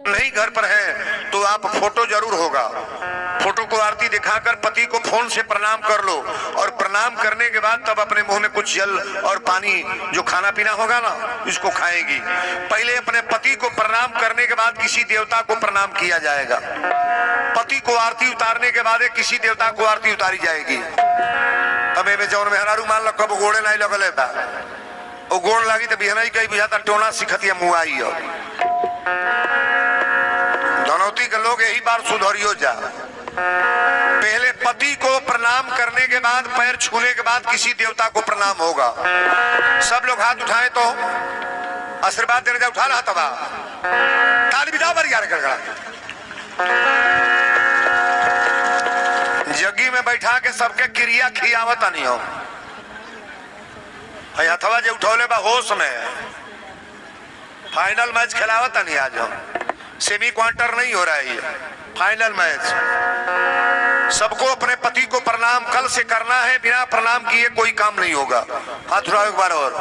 नहीं घर पर है तो आप फोटो जरूर होगा, फोटो को आरती दिखाकर पति को फोन से प्रणाम कर लो और प्रणाम करने के बाद तब अपने मुंह में कुछ जल और पानी जो खाना पीना होगा ना इसको खाएगी। पहले अपने पति को प्रणाम करने के बाद किसी देवता को प्रणाम किया जाएगा। पति को आरती उतारने के बाद किसी देवता को आरती उतारी जाएगी। तब में जौन मेहरारू मान लो कब गोड़े नहीं लगल है वो गोड़ लगी तो बिहना कहीं बुझाता टोना सिखतिया मुआई हो। धनौती के लोग यही बार सुधरियो जा। पहले पति को प्रणाम करने के बाद पैर छूने के बाद किसी देवता को प्रणाम होगा। सब लोग हाथ उठाए तो आशीर्वाद देने जा। उठा रहा तबा ताली बिजा बर यार गड़गड़ा जग्गी में बैठा के सबके क्रिया खियावत नहीं हो। हथवा जो उठौले बा होश में फाइनल मैच खिलावत नहीं। आज हम सेमी क्वार्टर नहीं हो रहा है, ये फाइनल मैच। सबको अपने पति को प्रणाम कल से करना है, बिना प्रणाम किए कोई काम नहीं होगा। हाथ उठाओ एक बार और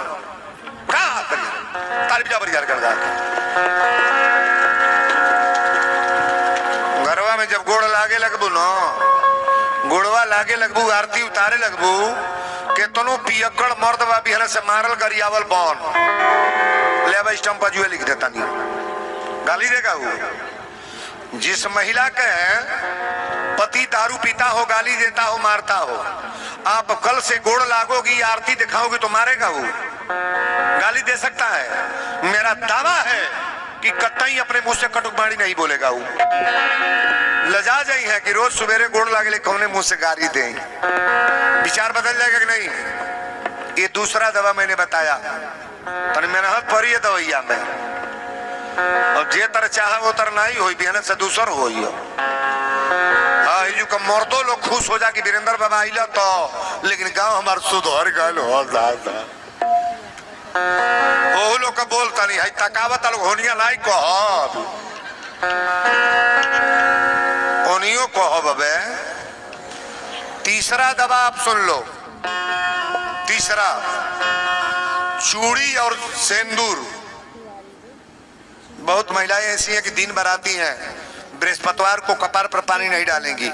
गरवा में जब गोड़ लागे लगबू न गोड़वा लागे लगबू आरती उतारे लगबू केतनो पियक्कड़ मर्द बा बिहन से मारल गरियावल बन ले स्टम्प जुए लिख देता नहीं गाली देगा वो। जिस महिला के पति दारू पीता हो, गाली देता हो, मारता हो, आप कल से गोड़ लागोगी आरती दिखाओगी तो मारेगा वो, गाली दे सकता है। मेरा दावा है कि कतई अपने मुंह से कटुकबाड़ी नहीं बोलेगा वो। लजा जाई है कि रोज सवेरे गोड़ लागे कौने मुंह से गाली दें। विचार बदल जाएगा कि नहीं? ये दूसरा दवा मैंने बताया तने मेहनत पड़ी है दवैया में और जे तर चाह वो तर नहीं हो बिहन से दूसर हो। हाँ का मर्दो लोग खुश हो जा कि वीरेंद्र बाबा आइला तो, लेकिन गांव हमार सुधर गल हो ज्यादा वो लोग का बोलता नहीं है। तकावत लोग होनिया नहीं कहब ओनियो कहब बे। तीसरा दवा आप सुन लो। तीसरा चूड़ी और सिंदूर। बहुत महिलाएं ऐसी हैं कि दिन भर आती हैं, बृहस्पतिवार को कपार पर पानी नहीं डालेंगी।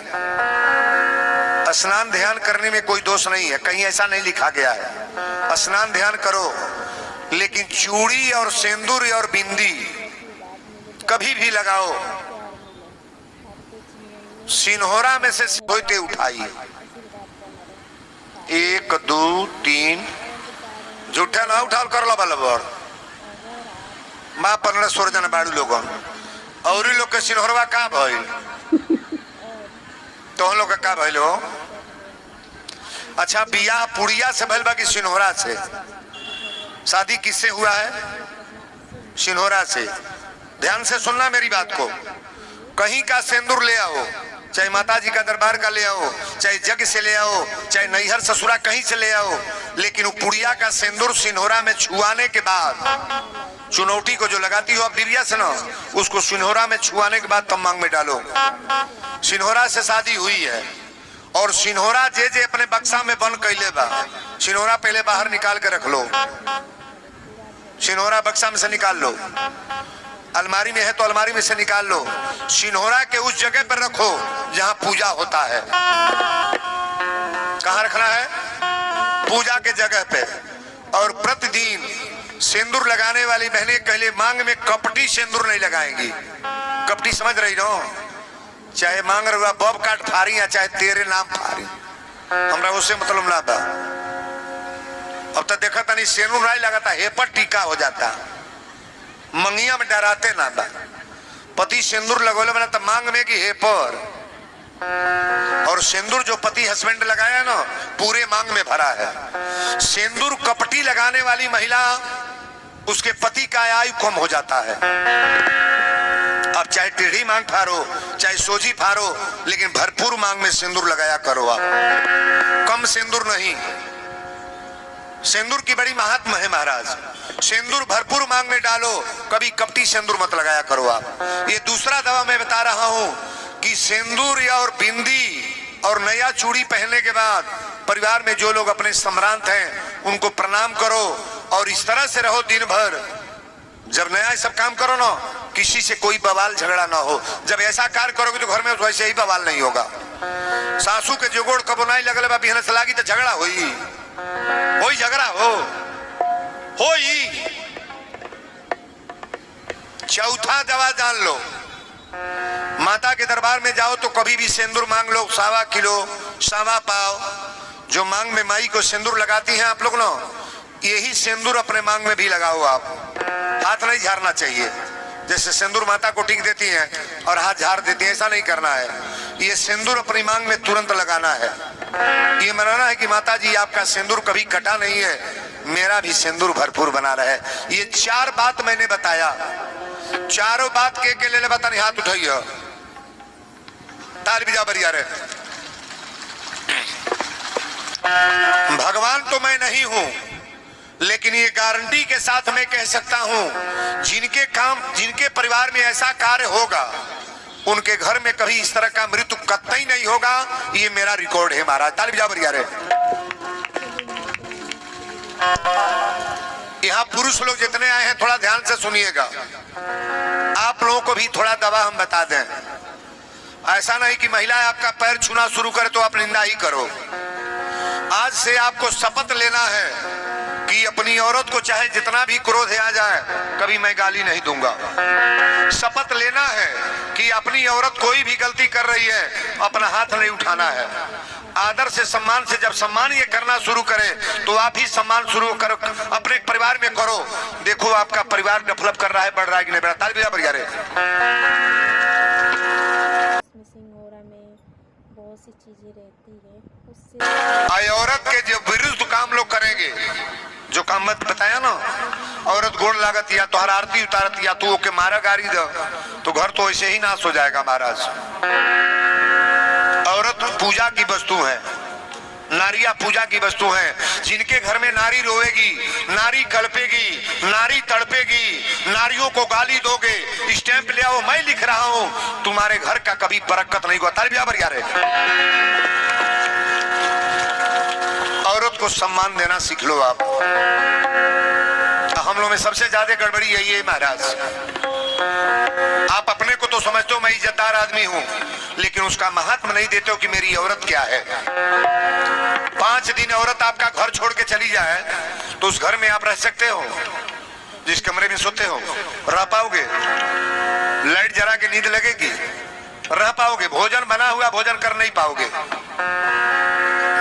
स्नान ध्यान करने में कोई दोष नहीं है, कहीं ऐसा नहीं लिखा गया है। स्नान ध्यान करो, लेकिन चूड़ी और सिंदूर और बिंदी कभी भी लगाओ। सिन्होरा में से सोते उठाइए 1 2 3 झूठा ना उठाल कर लो बलबर माँ 15-16 जन बाड़ू लोग और लोग के सिन्होरवा का भइल तो हम लोग का भइल हो। अच्छा बियाह पुड़िया से भइल बा कि सिन्होरा से? शादी किससे हुआ है? सिन्होरा से। ध्यान से सुनना मेरी बात को। कहीं का सिंदूर ले आओ, चाहे माता जी का दरबार का ले आओ, चाहे जग से ले आओ, चाहे नैहर ससुरा कहीं से ले आओ, लेकिन वो पुड़िया का सिंदूर सिन्होरा में छुआने के बाद, चुनौती को जो लगाती हो आप दिव्या से ना, उसको सिन्होरा में छुआने के बाद तब मांग में डालो। सिन्होरा से शादी हुई है और सिन्होरा जे जे अपने बक्सा में बंद कैले बा, सिन्होरा पहले बाहर निकाल के रख लो। सिन्होरा बक्सा में से निकाल लो, अलमारी में है तो अलमारी में से निकाल लो। सिन्होरा के उस जगह पर रखो जहां पूजा होता है। कहां रखना है? पूजा के जगह पे। और प्रतिदिन सिंदूर लगाने वाली बहनें पहले मांग में कपटी सिंदूर नहीं लगाएंगी। कपटी समझ रही हो? चाहे मांग रहा बब काट फारी या चाहे तेरे नाम फारी, हमरा उससे मतलब ना था। अब तो देखा था नहीं सिंदूर नहीं लगाता, हेपर टीका हो जाता। मंगिया में डराते ना बा। पति सिंदूर लगोले बना तो मांग में कि हेपर, और सिंदूर जो पति हस्बैंड लगाया ना पूरे मांग में भरा है। सिंदूर कपटी लगाने वाली महिला उसके पति का आयु कम हो जाता है। अब चाहे टेढ़ी मांग फारो चाहे सोजी फारो, लेकिन भरपूर मांग में सिंदूर लगाया करो आप, कम सिंदूर नहीं। सिंदूर की बड़ी महात्मा है महाराज। सिंदूर भरपूर मांग में डालो, कभी कपटी सिंदूर मत लगाया करो आप। ये दूसरा दवा मैं बता रहा हूं कि सिंदूर या और बिंदी और नया चूड़ी पहनने के बाद परिवार में जो लोग अपने सम्रांत हैं उनको प्रणाम करो और इस तरह से रहो दिन भर। जब नया सब काम करो ना किसी से कोई बवाल झगड़ा ना हो। जब ऐसा कार्य करोगे तो घर में वैसे ही बवाल नहीं होगा। सासू के जोगोड़ कबो नहीं लगल बा बिहन से लागी तो झगड़ा होई झगड़ा होई। चौथा दवा जान लो, माता के दरबार में जाओ तो कभी भी सिंदूर मांग लो, 1.25 किलो 1.25 पाव। जो मांग में माई को सिंदूर लगाती हैं आप लोग ना, यही सिंदूर अपने मांग में भी लगाओ। आप हाथ नहीं झाड़ना चाहिए। जैसे सिंदूर माता को टीक देती हैं और हाथ झाड़ देती हैं, ऐसा नहीं करना है। ये सिंदूर अपनी मांग में तुरंत लगाना है। ये मनाना है कि माता जी आपका सिंदूर कभी कटा नहीं है, मेरा भी सिंदूर भरपूर बना रहे। ये 4 बात मैंने बताया। चारों बात के ले बता नहीं, हाथ उठाइए, ताल भी जा बरिया रे। भगवान तो मैं नहीं हूं, लेकिन ये गारंटी के साथ मैं कह सकता हूं, जिनके परिवार में ऐसा कार्य होगा उनके घर में कभी इस तरह का मृत्यु कतई नहीं होगा। ये मेरा रिकॉर्ड है महाराज। ताली बजा बरिया रे। यहाँ पुरुष लोग जितने आए हैं थोड़ा ध्यान से सुनिएगा। आप लोगों को भी थोड़ा दवा हम बता दें। ऐसा नहीं कि महिला आपका पैर छूना शुरू करे तो आप निंदा ही करो। आज से आपको शपथ लेना है कि अपनी औरत को चाहे जितना भी क्रोध आ जाए, कभी मैं गाली नहीं दूंगा। शपथ लेना है कि अपनी औरत कोई भी गलती कर रही है, अपना हाथ नहीं उठाना है। आदर से सम्मान से जब सम्मान ये करना शुरू करे तो आप ही सम्मान शुरू करो, अपने परिवार में करो। देखो आपका परिवार डेवलप कर रहा है, बढ़ रहा है कि नहीं बढ़ रहा। ताली बजा रे। बहुत सी चीजें रहती है उससे औरत के जो विरुद्ध काम लोग करेंगे, जो काम मत बताया ना, औरत गोड़ लागत या तो आरती उतारत या तो ओके मारा गाड़ी दो, तो घर तो ऐसे ही नाश हो जाएगा महाराज। औरत पूजा की वस्तु है, नारियां पूजा की वस्तु है। जिनके घर में नारी रोएगी, नारी कल्पेगी, नारी तड़पेगी, नारियों को गाली दोगे, स्टैंप ले आओ मैं लिख रहा हूं, तुम्हारे घर का कभी बरकत नहीं होगा। ताली बजा यार। औरत को सम्मान देना सीख लो आप। हम लोग में सबसे ज्यादा गड़बड़ी यही है महाराज। आप अपने को तो समझते हो मैं इज्जतदार आदमी हूं, लेकिन उसका महत्व नहीं देते हो कि मेरी औरत क्या है। 5 दिन औरत आपका घर छोड़ के चली जाए तो उस घर में आप रह सकते हो? जिस कमरे में सोते हो रह पाओगे? लाइट जला के नींद लगेगी? रह पाओगे? भोजन बना हुआ भोजन कर नहीं पाओगे।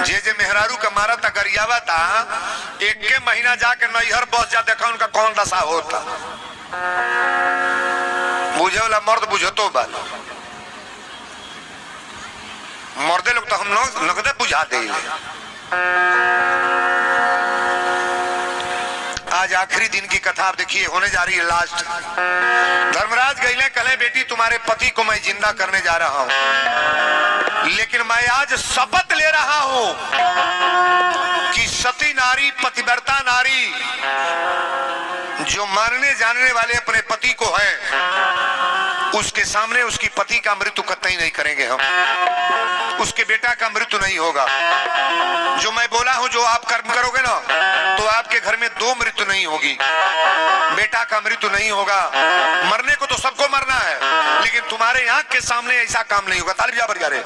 जे मेहरारू का मारा था गरियावा था, 1 महीना जाके नैहर बस जा, देखा उनका कौन दशा होता। बुझे वाला मर्द बुझतो बात, मर्दे लोग तो हम लोग नगदे बुझा दे। आज आखिरी दिन की कथा आप देखिए, होने जा रही है लास्ट। धर्मराज गईले कले बेटी तुम्हारे पति को मैं जिंदा करने जा रहा हूं, लेकिन मैं आज शपथ ले रहा हूं कि सती नारी, पतिव्रता नारी जो मारने जानने वाले अपने पति को है, उसके सामने उसकी पति का मृत्यु कतई नहीं करेंगे हम। उसके बेटा का मृत्यु नहीं होगा। जो मैं बोला हूं, जो आप कर्म करोगे ना, तो आपके घर में 2 मृत्यु नहीं होगी। बेटा का मृत्यु नहीं होगा। मरने को तो सबको मरना है, लेकिन तुम्हारे आंख के सामने ऐसा काम नहीं होगा। ताली बजा रे।